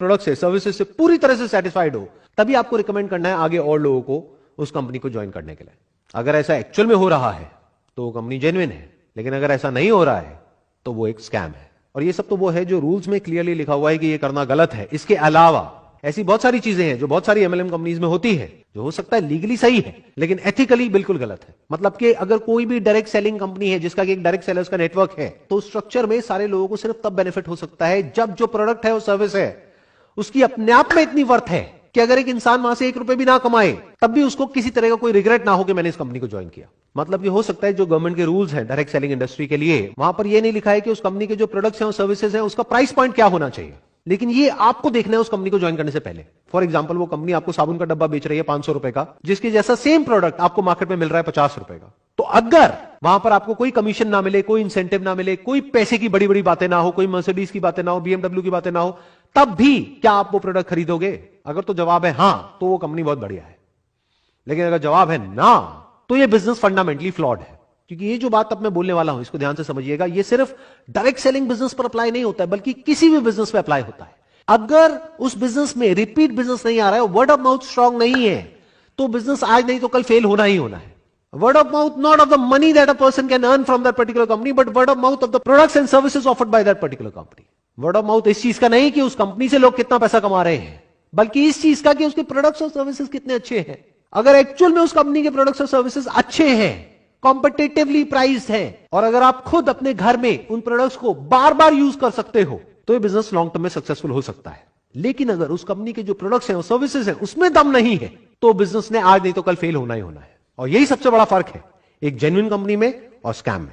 Product से, services से पूरी तरह से सेटिस्फाइड हो, तभी आपको रिकमेंड करना है आगे और लोगों को उस कंपनी को ज्वाइन करने के लिए। अगर ऐसा एक्चुअल में हो रहा है तो वो कंपनी जेन्युइन है, लेकिन अगर ऐसा नहीं हो रहा है तो वो एक स्कैम है। और ये सब तो वो है जो रूल्स में क्लियरली लिखा हुआ है कि ये करना गलत है। इसके अलावा ऐसी बहुत सारी चीजें हैं जो बहुत सारी एमएलएम कंपनीज में होती है, जो हो सकता है लीगली सही है लेकिन एथिकली बिल्कुल गलत है। मतलब कि अगर कोई भी डायरेक्ट सेलिंग कंपनी है जिसका कि एक डायरेक्ट सेलर्स का नेटवर्क है, तो स्ट्रक्चर में सारे लोगों को सिर्फ तब बेनिफिट हो सकता है जब जो प्रोडक्ट है वो सर्विस है उसकी अपने आप में इतनी वर्थ है कि अगर एक इंसान वहां से 1 रुपए भी ना कमाए तब भी उसको किसी तरह का कोई रिग्रेट ना हो कि मैंने इस कंपनी को ज्वाइन किया। मतलब कि हो सकता है जो गवर्नमेंट के रूल्स हैं डायरेक्ट सेलिंग इंडस्ट्री के लिए, वहां पर यह नहीं लिखा है कि उस कंपनी के जो प्रोडक्ट्स हैं और सर्विसेज हैं उसका प्राइस पॉइंट क्या होना चाहिए, लेकिन ये आपको देखना है उस कंपनी को ज्वाइन करने से पहले। फॉर एग्जांपल, वो कंपनी आपको साबुन का डब्बा बेच रही है 500 रुपए का, जिसके जैसा सेम प्रोडक्ट आपको मार्केट में मिल रहा है 50 रुपए का। तो अगर वहां पर आपको कोई कमीशन ना मिले, कोई इंसेंटिव ना मिले, कोई पैसे की बड़ी बड़ी बातें ना हो, कोई मर्सिडीज की बातें ना हो, बीएमडब्ल्यू की बातें ना हो, तब भी क्या आप वो प्रोडक्ट खरीदोगे? अगर तो जवाब है हां, तो वो कंपनी बहुत बढ़िया है। लेकिन अगर जवाब है ना, तो ये बिजनेस फंडामेंटली फ्लॉड है। क्योंकि ये जो बात अब मैं बोलने वाला हूं इसको ध्यान से समझिएगा, ये सिर्फ डायरेक्ट सेलिंग बिजनेस पर अप्लाई नहीं होता है, बल्कि किसी भी बिजनेस पे अप्लाई होता है। अगर उस बिजनेस में रिपीट बिजनेस नहीं आ रहा है, वर्ड ऑफ माउथ स्ट्रांग नहीं है, तो बिजनेस आज नहीं तो कल फेल होना ही होना है। Word of mouth, not of the money that a person can earn from that particular company, but word of mouth of the products and services offered by that particular company. Word of mouth इस चीज का नहीं कि उस company से लोग कितना पैसा कमा रहे हैं, बल्कि इस चीज का कि उसके प्रोडक्ट्स और सर्विसेज कितने अच्छे हैं। अगर एक्चुअल में उस कंपनी के प्रोडक्ट्स और सर्विसेज अच्छे हैं, कॉम्पिटिटिवली प्राइस्ड हैं, और अगर आप खुद अपने घर में उन प्रोडक्ट्स को बार बार यूज कर सकते हो, तो ये बिजनेस लॉन्ग टर्म में सक्सेसफुल हो सकता है। लेकिन अगर उस कंपनी के जो प्रोडक्ट्स हैं और सर्विसेज हैं उसमें दम नहीं है, तो बिजनेस ने आज नहीं तो कल फेल होना ही होना है। और यही सबसे बड़ा फर्क है एक जेन्युइन कंपनी में और स्कैम में।